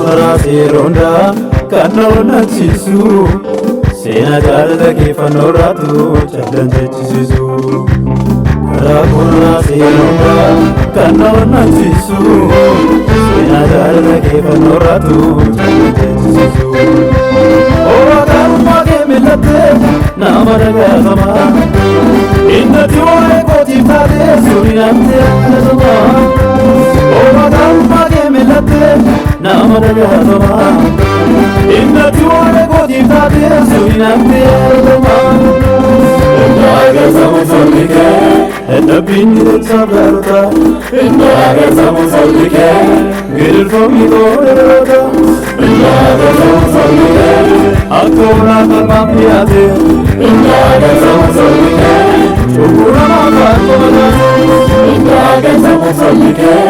raasee rondaa kan na onnachiisu seenaa jaalala kee fannoo raatu callaan jechisiisu. Karaa raasee rondaa kan na onnachiisu seenaa jaalala kee fannoo raatu callaan jechisiisu. Oolmaa kee milattee nama dhagaafama innati waa'ee kootiif taatee suurri namtee alatama. Oolmaa kee milattee nama dhagaafama innati waa'ee kootiif taatee suurri namtee alatama. Agarsamu sabni kee nabbinni dheeksaaf gaarota agarsamu sabni kee gidirfamni toorota agarsamu sabni kee akka oolaa qalmaan dhiyaate agarsamu sabni kee cubbuu namaaf akkuma agarsamu sabni kee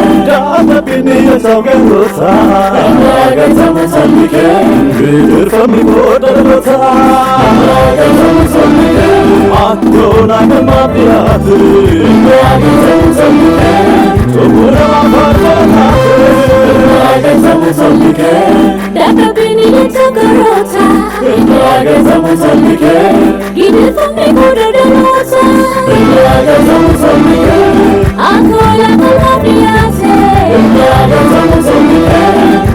nabbinni dheeksaaf gaarota agarsamu sabni kee gidirfamni toorota agarsamu sabni kee Akkona nama biate, agarsamu sabni kee cubbuu namaaf akkuma agarsamu sabni kee dadhabbiin dheeksaaf gaarota agarsamu sabni kee gidirfamni dhaloota agarsamu sabni kee akka oolaa qalmaan dhiyaate agarsamu sabni kee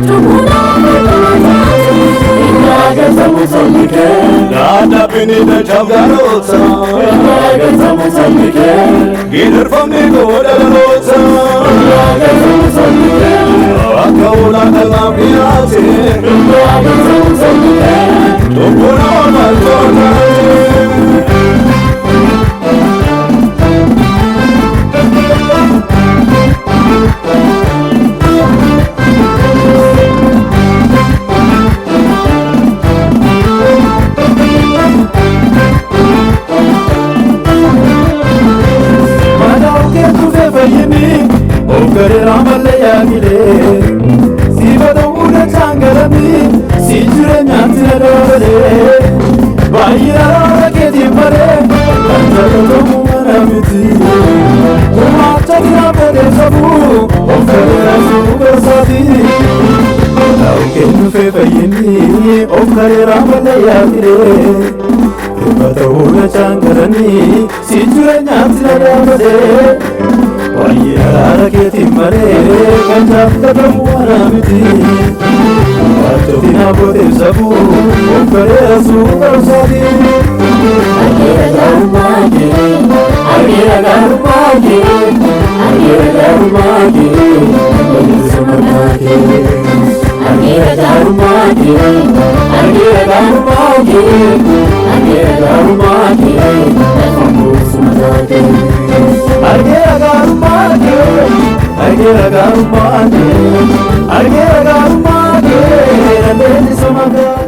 cubbuu namaaf akkuma agarsamu sabni kee dadhabbiin dheeksaaf gaarota agarsamu sabni kee gidirfamni dhaloota agarsamu sabni kee akka oolaa qalmaan dhiyaate agarsamu sabni kee cubbuu namaaf akkuma. Ogarera malaya gile, si bado una changarami, si jure nyanti na dole. Bayira ra ke di mare, kanta to mumana miti. Kuma chakira pade sabu, ogarera sugar sadi. Lauke nufe bayini, ogarera malaya gile. Bado una changarami, si jure nyanti na dole. Bayira ke di mare, kanta to mumana miti. Tina pode sabu, ogarera sugar sadi. Agira garumagi, agira garumagi, agira garumagi, agira sumanagi. Agira garumagi, agira garumagi, agira garumagi, agira sumanagi. Agira garumagi, agira garumagi, agira garumagi, agira sumanagi.